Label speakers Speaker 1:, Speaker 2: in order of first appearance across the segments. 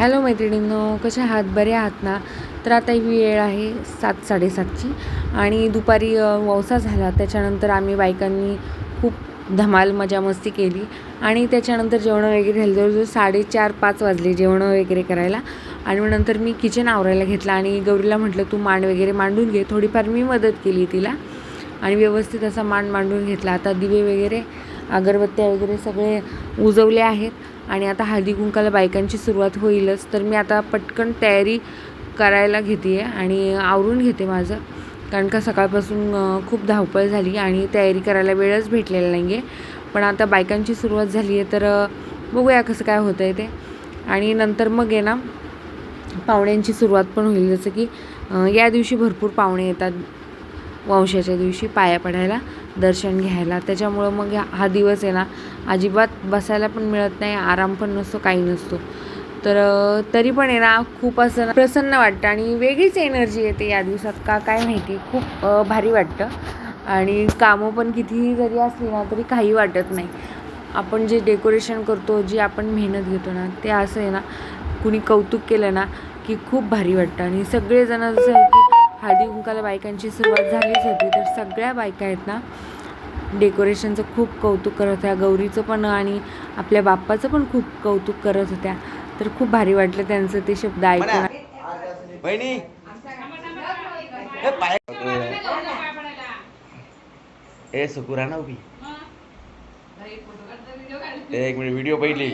Speaker 1: Hello मैत्रिणींनो, कशा आहात? बरे आहात ना? तर आता ही वेळ आहे 7:00-7:30ची आणि दुपारी वौसा झाला. त्याच्यानंतर आम्ही बायकांनी खूप धमाल मजा मस्ती केली आणि त्याच्यानंतर जेवणं वगैरे झाली. जवळजवळ 4:30-5 वाजले जेवणं वगैरे करायला आणि मग नंतर मी किचन आवरायला घेतला आणि गौरीला म्हटलं तू मांड वगैरे मांडून घे. थोडीफार मी मदत केली तिला आणि व्यवस्थित असा मांडून घेतला. आता दिवे वगैरे अगरबत्त्या वगैरे सगळे उजवले आहेत आणि आता हळदी कुंकाला बायकांची सुरुवात होईलच. तर मी आता पटकन तयारी करायला घेते आहे आणि आवरून घेते माझं, कारण का सकाळपासून खूप धावपळ झाली आणि तयारी करायला वेळच भेटलेला नाही आहे. पण आता बायकांची सुरुवात झाली आहे तर बघूया कसं काय होतं आहे ते. आणि नंतर मग आहे ना पाहुण्यांची सुरुवात पण होईल. जसं की या दिवशी भरपूर पाहुणे येतात वंशाच्या दिवशी पाया पडायला, दर्शन घ्यायला. त्याच्यामुळं मग हा दिवस आहे ना अजिबात बसायला पण मिळत नाही, आराम पण नसतो, काही नसतो. तर तरी पण आहे ना खूप असं प्रसन्न वाटतं आणि वेगळीच एनर्जी येते या दिवसात, का काय माहिती. खूप भारी वाटतं आणि कामं पण कितीही जरी असली ना तरी काही वाटत नाही. आपण जे डेकोरेशन करतो, जी आपण मेहनत घेतो ना, ते असं आहे ना कुणी कौतुक केलं ना की खूप भारी वाटतं. आणि सगळेजण जसं आहे की हळदी कुंकाला बायकांची सुरुवात झालीच होती, तर सगळ्या बायका आहेत ना डेकोरेशनचं खूप कौतुक करत होत्या. गौरीचं पण आणि आपल्या बाप्पाचं पण खूप कौतुक करत होत्या. तर खूप भारी वाटलं त्यांचं ते शब्द ऐकून.
Speaker 2: एक मिनिट व्हिडिओ पहिली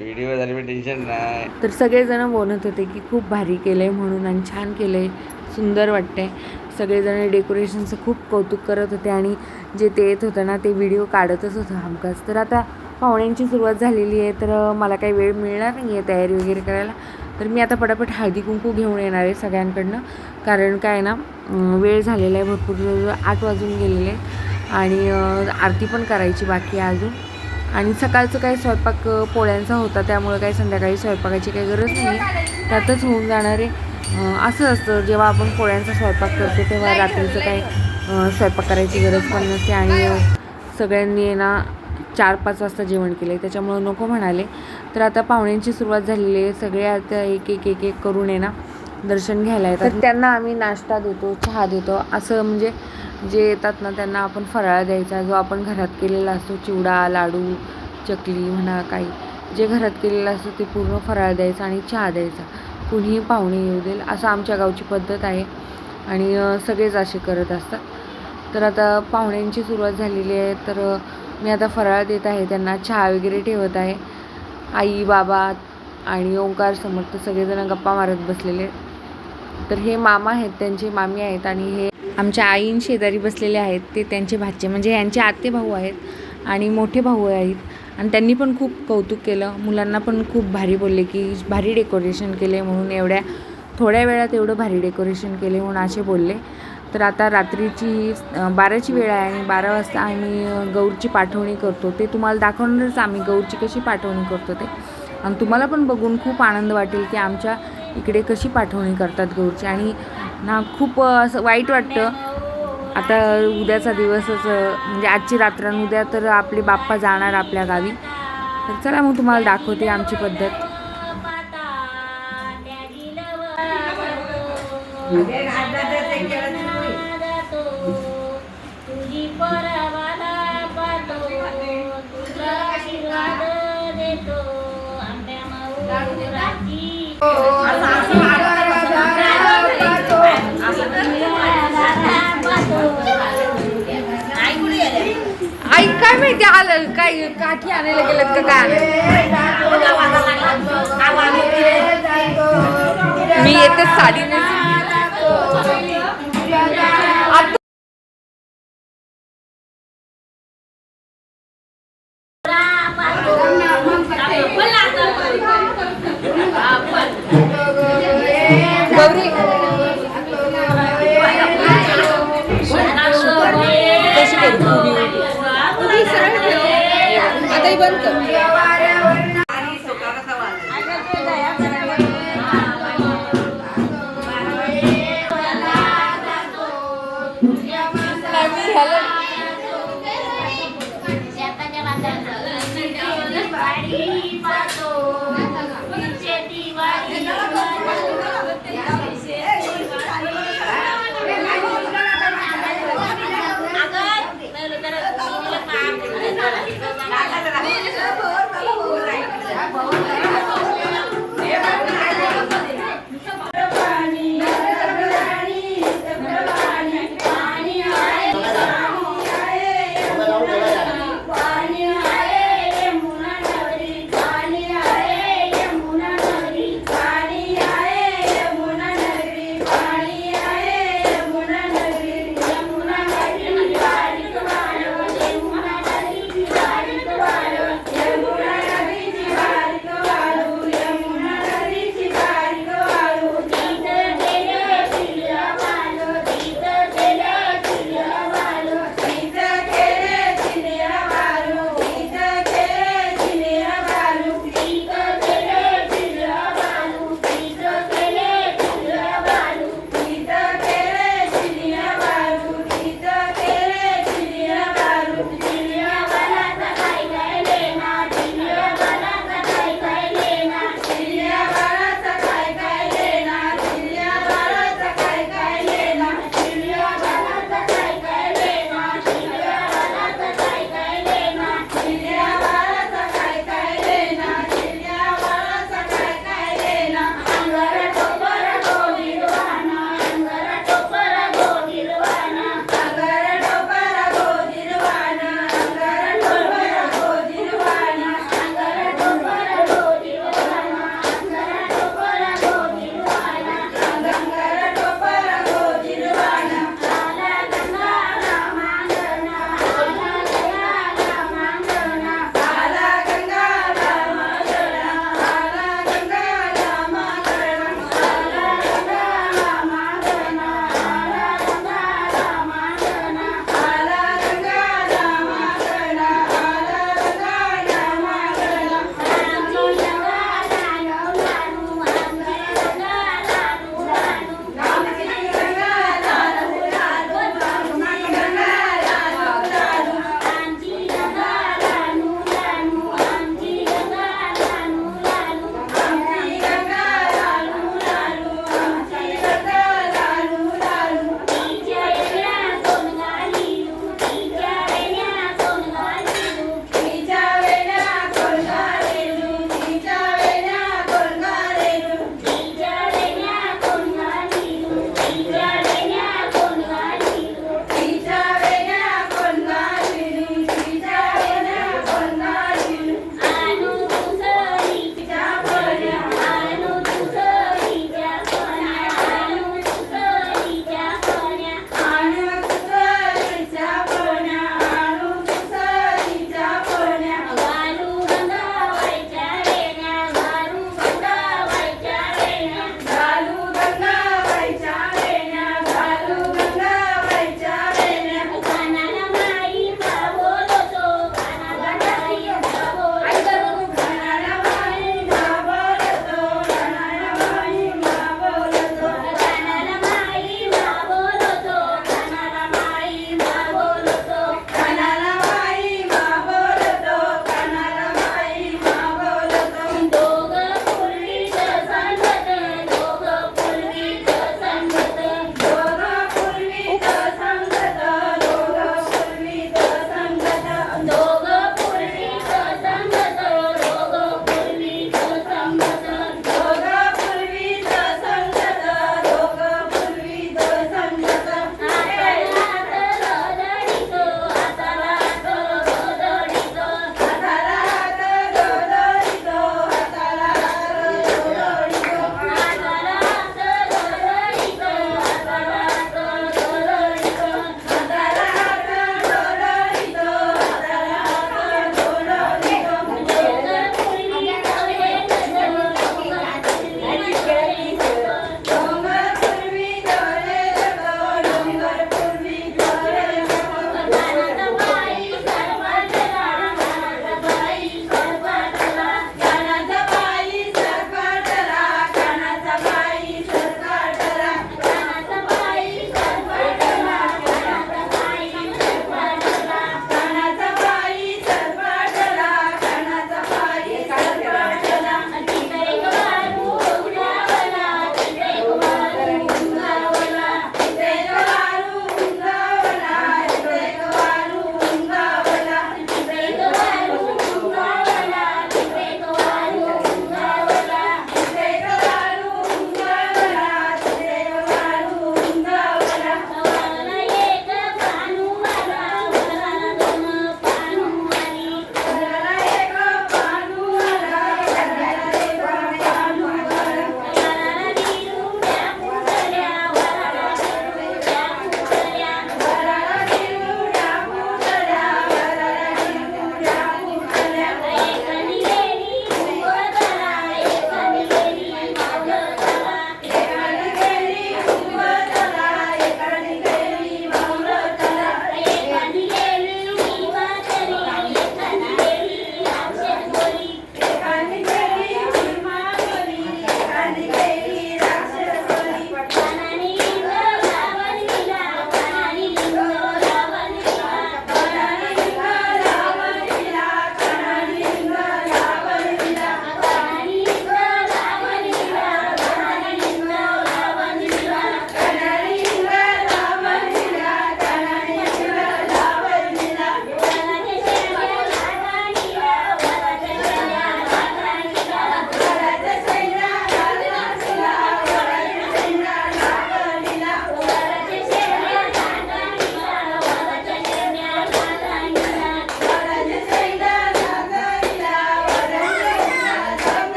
Speaker 2: व्हिडिओ झाली पण टेन्शन नाही.
Speaker 1: तर सगळेजण बोलत होते की खूप भारी केलं आहे म्हणून आणि छान केलं आहे, सुंदर वाटतंय. सगळेजण डेकोरेशनचं खूप कौतुक करत होते आणि जे ते येत होतं ना ते व्हिडिओ काढतच होतं हमखास. तर आता पाहुण्यांची सुरुवात झालेली आहे तर मला काही वेळ मिळणार नाही आहे तयारी वगैरे करायला. तर मी आता पटापट हळदी कुंकू घेऊन येणार आहे सगळ्यांकडनं, कारण काय ना वेळ झालेला आहे भरपूर, 8 वाजून गेलेले आहेत आणि आरती पण करायची बाकी आहे अजून. आणि सकाळचं काही स्वयंपाक पोळ्यांचा होता, त्यामुळे काही संध्याकाळी स्वयंपाकाची काही गरज नाही आहे, त्यातच होऊन जाणार आहे. असं असतं जेव्हा आपण पोळ्यांचा स्वयंपाक करतो तेव्हा रात्रीचं काही स्वयंपाक करायची गरज पण नसते. आणि सगळ्यांनी ना 4-5 वाजता जेवण केलं आहे, त्याच्यामुळं नको म्हणाले. तर आता पाहुण्यांची सुरुवात झालेली आहे, सगळे आता एक करून आहे ना दर्शन घ्यायला येतात. तर त्यांना आम्ही नाश्ता देतो, चहा देतो. असं म्हणजे जे येतात ना त्यांना आपण फराळ द्यायचा, जो आपण घरात केलेला असतो, चिवडा, लाडू, चकली म्हणा, काही जे घरात केलेलं असतं ते पूर्ण फराळ द्यायचा आणि चहा द्यायचा. कुणीही पाहुणे येऊ देईल, असं आमच्या गावची पद्धत आहे आणि सगळेच असे करत असतात. तर आता पाहुण्यांची सुरुवात झालेली आहे, तर मी आता फराळ देत आहे त्यांना, चहा वगैरे ठेवत आहे. आई, बाबा आणि ओंकार समर्थ सगळेजण गप्पा मारत बसलेले. तर हे मामा आहेत, त्यांचे मामी आहेत आणि हे आमच्या आईन शेजारी बसलेले आहेत, ते त्यांचे भाचे म्हणजे यांचे आते भाऊ आहेत आणि मोठे भाऊ आहेत. आणि त्यांनी पण खूप कौतुक केलं, मुलांना पण खूप भारी बोलले की भारी डेकोरेशन केले म्हणून, एवढ्या थोड्या वेळात एवढं भारी डेकोरेशन केले म्हणून असे बोलले. तर आता रात्रीची 12ची वेळ आहे आणि 12 वाजता आम्ही गौरची पाठवणी करतो. ते तुम्हाला दाखवणारच आम्ही गौरची कशी पाठवणी करतो ते, आणि तुम्हाला पण बघून खूप आनंद वाटेल की आमच्या इकडे कशी पाठवणी करतात गौरची. आणि ना खूप असं वाईट वाटतं, आता उद्याचा दिवसच म्हणजे आजची रात्र, उद्या तर आपले बाप्पा जाणार आपल्या गावी. तर चला मग तुम्हाला दाखवते आमची पद्धत. आई काय माहिती आलं काय, काठी आणायला गेलं का काय? मी येते साडी गौरी कशी करू आता ही बंद कर.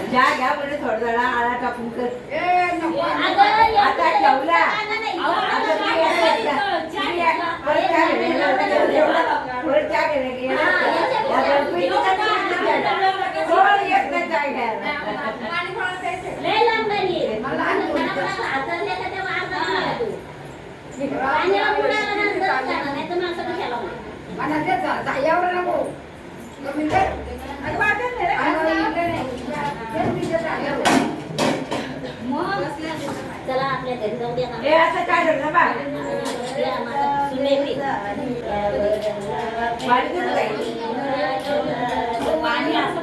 Speaker 3: घ्या घ्या बरं थोडा जरा आळा टाकून कर आता ठेवला
Speaker 4: चला आपल्या घरी जाऊ द्या
Speaker 3: हे असं काय झालं बा
Speaker 4: पाणी असं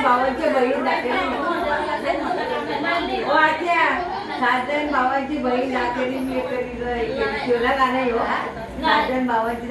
Speaker 3: भावाची बहीण साधन भावाची बहीण दाखवली मी शिवला गाणं येऊ साधन भावाची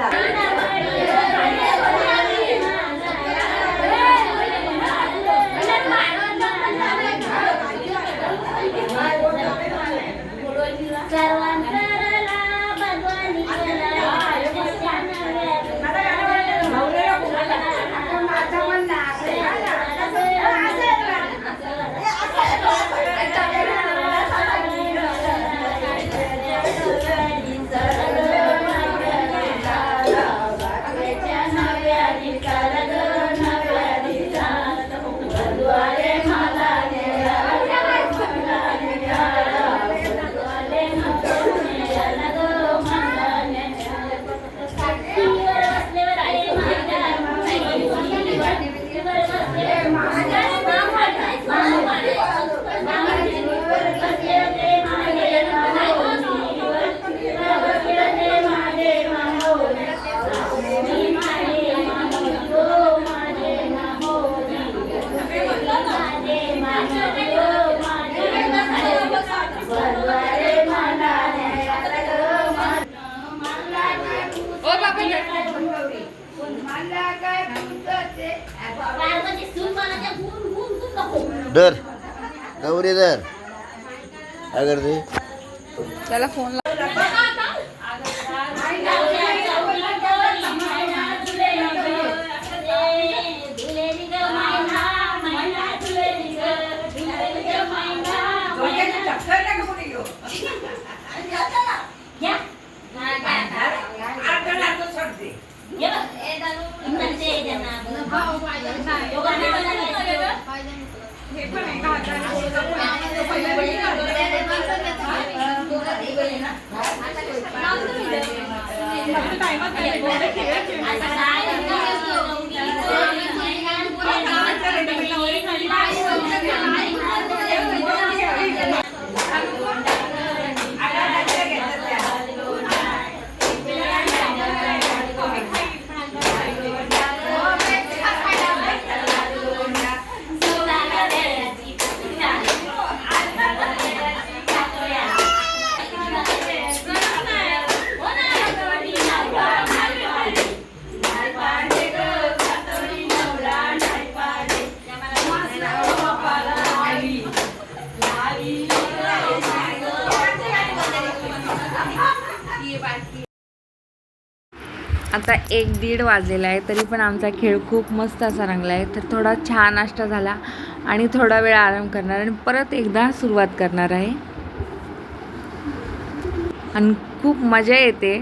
Speaker 5: दर गौरी दर अगर ते
Speaker 1: त्याला फोन आता 1-1:30 वाजलेला आहे, तरी पण आमचा खेळ खूप मस्त असा रंगला आहे. तर थोडा छान नाश्ता झाला आणि थोडा वेळ आराम करणार आणि परत एकदा सुरुवात करणार आहे आणि खूप मजा येते.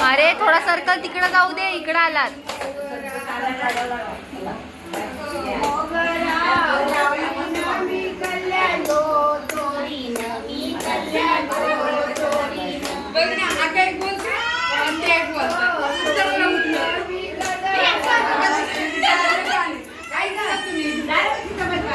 Speaker 1: अरे थोडा सर्कल तिकडे जाऊ दे, इकडे आलात.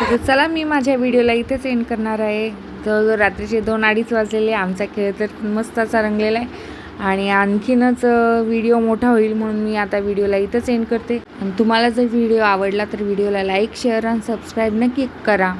Speaker 1: तर चला मी माझ्या व्हिडिओला इथेच एंड करणार आहे. जवळजवळ रात्रीचे 2-2:30 वाजलेले. आमचा खेळ तर मस्त असा रंगलेला आहे आणि आणखीनच व्हिडिओ मोठा होईल म्हणून मी आता व्हिडिओला इथंच एंड करते. आणि तुम्हाला जर व्हिडिओ आवडला तर व्हिडिओला लाईक, शेअर आणि सबस्क्राईब नक्की करा.